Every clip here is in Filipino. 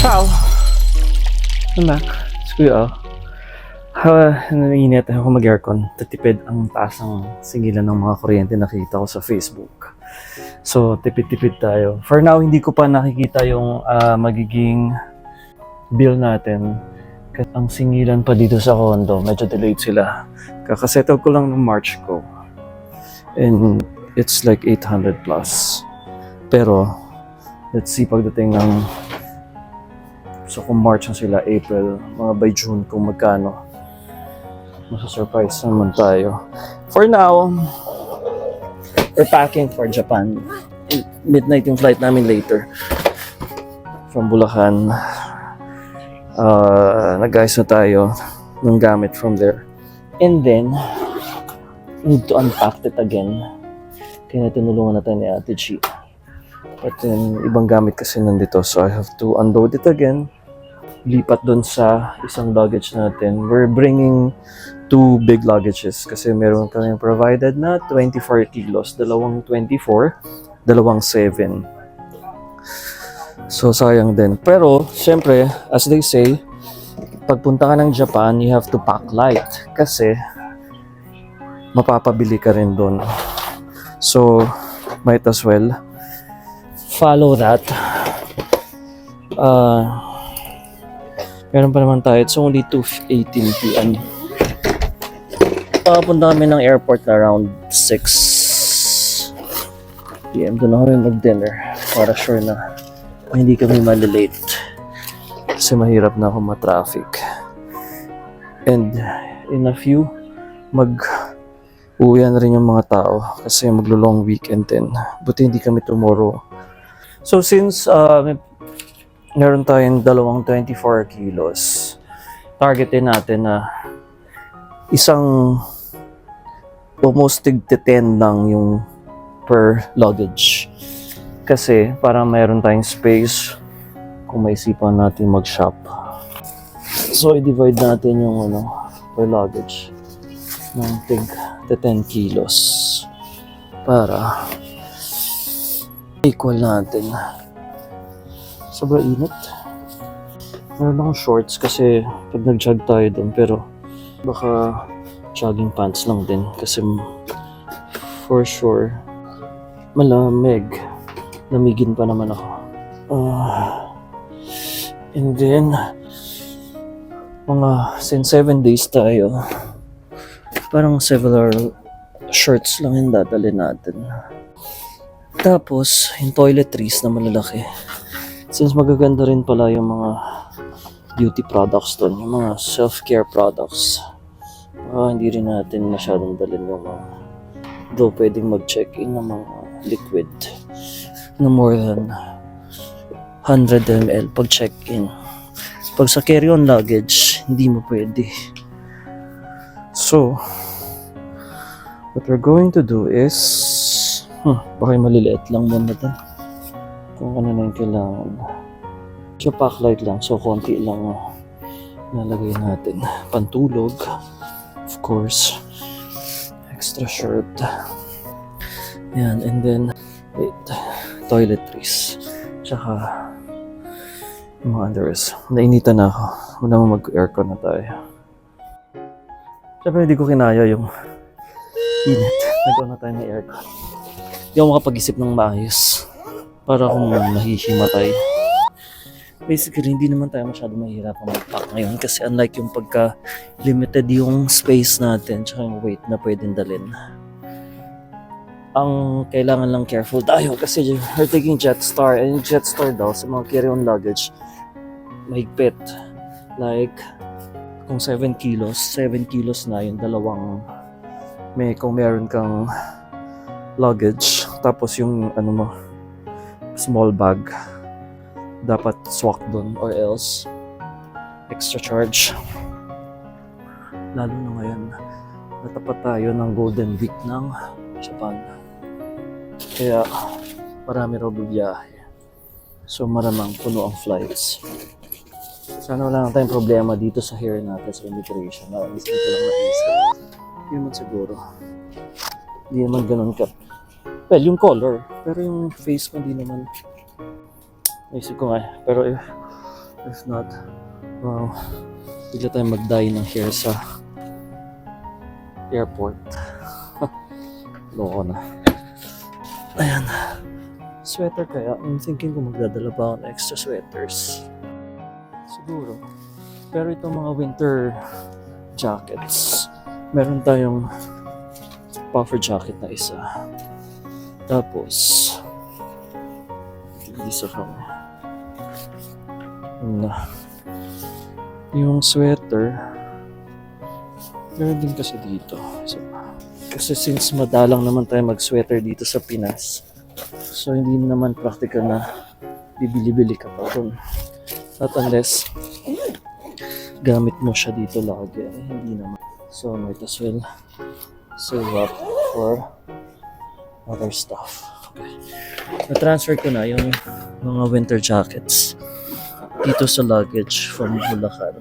Ciao! I'm back. It's Kuya. Nanginit ako mag-aircon. Tatipid ang taas ng singilan ng mga kuryente nakita ko sa Facebook. So, tipid-tipid tayo. For now, hindi ko pa nakikita yung magiging bill natin. Kasi ang singilan pa dito sa condo, medyo delayed sila. Kakasettle ko lang ng March ko. And it's like 800 plus. Pero, let's see pagdating ng so kung March na sila, April, mga by June kung magkano. Masa-surprise naman tayo. For now, we're packing for Japan. Midnight yung flight namin later. From Bulacan. Nag-ayos na tayo ng gamit from there. And then, need to unpack it again. Kaya tinulungan na tayo ni Ate Chi. But then, ibang gamit kasi nandito. So I have to unload it again. Lipat doon sa isang luggage natin. We're bringing 2 big luggages kasi meron kami provided na 24 kilos. Dalawang 24, dalawang 7. So, sayang din. Pero, syempre, as they say, pagpunta ka ng Japan, you have to pack light kasi mapapabili ka rin doon. So, might as well follow that. Meron pa naman tayo. It's only 2:18 p.m. Papunta kami ng airport na around 6 p.m. Doon na kami mag-dinner para sure na hindi kami malilate. Kasi mahirap na ako ma-traffic. And in a few, mag-uwian na rin yung mga tao kasi maglo-long weekend din. Buti hindi kami tomorrow. So since meron tayong dalawang 24 kilos. Targetin natin na isang almost tig 10 lang yung per luggage. Kasi para mayroon tayong space kung maisipan natin mag-shop. So i-divide natin yung per luggage ng tig 10 kilos para equal natin. Sobrang init. Meron akong shorts kasi pag nag-jog tayo doon pero baka jogging pants lang din kasi for sure malamig. Namigin pa naman ako. And then since 7 days tayo, parang several shirts lang yung dadalhin natin. Tapos yung toiletries na malalaki. Since magaganda rin pala yung mga beauty products doon, yung mga self-care products, hindi rin natin masyadong dalhin yung mga, though pwedeng mag-check-in ng mga liquid na more than 100 ml pag check-in. Pag sa carry-on luggage, hindi mo pwede. So, what we're going to do is, baka maliliit lang muna din. Kung ano na yung kailangan. So, pack light lang. So, konti lang nalagay natin. Pantulog. Of course. Extra shirt. Yan. And then, toiletries. Tsaka, yung mga underwears. Nainitan na ako. Muna mo mag-aircon na tayo. Siyempre, hindi ko kinaya yung init. Nagawa na tayo ng aircon. Hindi ako makapag-isip ng maayos. Para akong mahihimatay. Basically, hindi naman tayo masyado mahihirapan mag-pack ngayon kasi unlike yung pagka-limited yung space natin tsaka yung weight na pwedeng dalhin. Ang kailangan lang careful tayo kasi we're taking Jetstar and Jetstar daw sa mga carry-on luggage mahigpit. Like, kung 7 kilos na yung dalawang kung meron kang luggage tapos yung small bag dapat swak doon or else extra charge. Lalo na ngayon natapat tayo ng Golden Week ng Japan kaya marami raw bibiyahe, so maramang puno ang flights. Sana wala na tayong problema dito sa hair natin sa immigration. At least dito lang naisip. Hindi naman siguro, hindi naman ganun ka. Well, yung color. Pero yung face ko hindi naman. Naisip ko nga. Pero If not, wow, bigla tayong mag-dye ng hair sa airport. Loko na. Ayan. Sweater kaya. I'm thinking kung magdadala pa ako ng extra sweaters. Siguro. Pero itong mga winter jackets, meron tayong puffer jacket na isa. Tapos, isa kami. Yung sweater, meron din kasi dito. So, kasi since madalang naman tayo mag-sweater dito sa Pinas, so hindi naman practical na bibili-bili ka pa dun. Not unless gamit mo siya dito lagi. Hindi naman. So might as well save up for other stuff. Okay. Na-transfer ko na yung mga winter jackets dito sa luggage from Bulacan.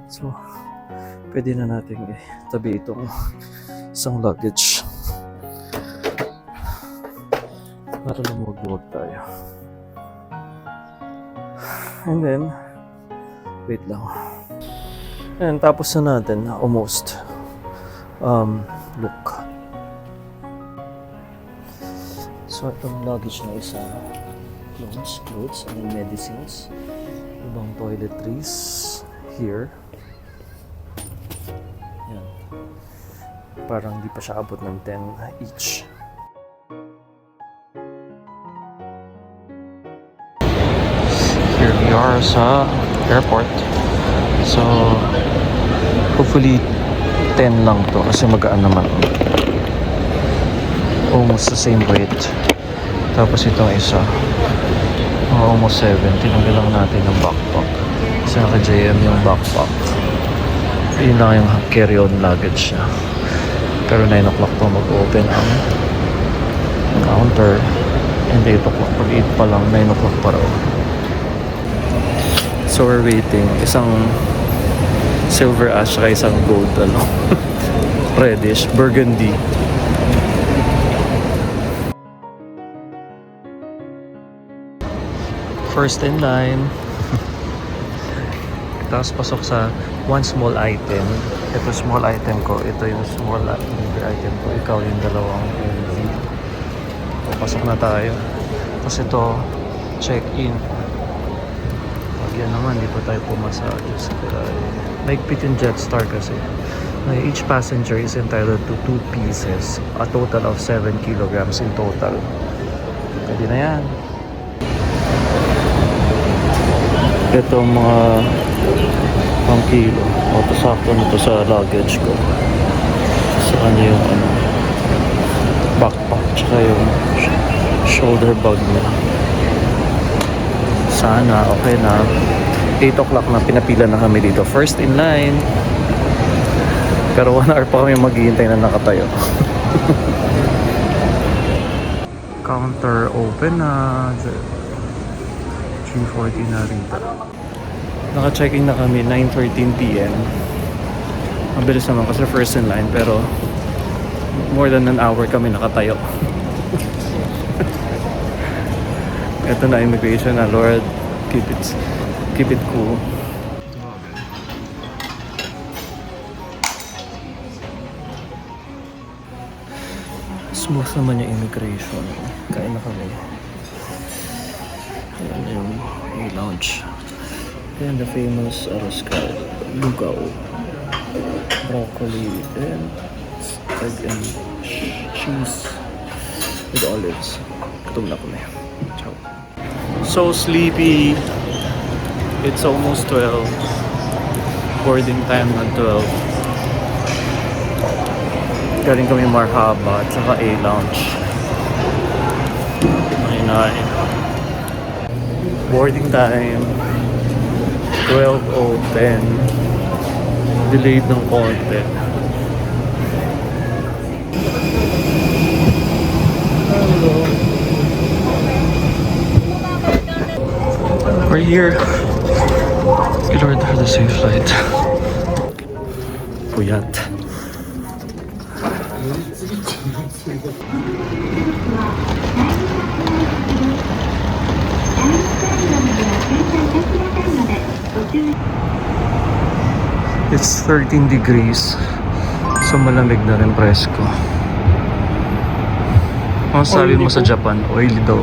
So, pwede na natin tabi itong isang luggage para lumuwag-luwag tayo. And then, wait lang. And tapos na natin, almost. Look. So, itong luggage na isa, clothes, and then medicines. Ibang toiletries here. Yan. Parang di pa siya abot ng 10 each. Here we are sa airport. So, hopefully 10 lang to kasi magaan naman. Almost the same weight. Tapos itong isa, almost 7. Tinanggal lang natin yung backpack. Kasi naka-JM yung backpack. Yun lang yung carry-on luggage niya. Pero 9 o'clock to mag-open ang counter. And 8 o'clock. Pag 8 pa lang, 9 o'clock pa raw. So we're waiting. Isang silver ash saka isang gold reddish, burgundy. First in line. Tapos pasok sa one small item. Ito small item ko. Ito yung small item ko. Ikaw yung dalawang LV. So, pasok na tayo. Tapos ito, check-in. Yan naman, di pa tayo pumasa. Maigpit yung Jetstar kasi. Each passenger is entitled to 2 pieces. A total of 7 kilograms in total. Pwede na yan. Ito mga pang kilo. Sakto nito sa luggage ko. Sa kanya yung backpack. Tsaka yung shoulder bag niya. Sana, okay na. 8 o'clock na, pinapila na kami dito. First in line. Pero 1 hour pa kami maghihintay na nakatayo. Counter open na. 3:40 na rito. Naka-check-in na kami 9:13 p.m. Mabilis naman kasi first in line. Pero more than an hour kami nakatayo. Ito na immigration na, Lord, keep it cool. Smooth naman yung immigration. Kain na kami. Ayan yung lounge. Ayan the famous arroscal, lugaw, broccoli, and egg and cheese with olives. Gutom na kami. Ciao. So sleepy. It's almost 12. Boarding time na 12. Galing kami Marhaba at saka A-Lounge. 9. Boarding time 12:10. Delayed ng konti. We're here. Lord, for the safe flight. Puyat. It's 13 degrees. So malamig na rin presko. Ang sabi mo sa Japan, oily daw.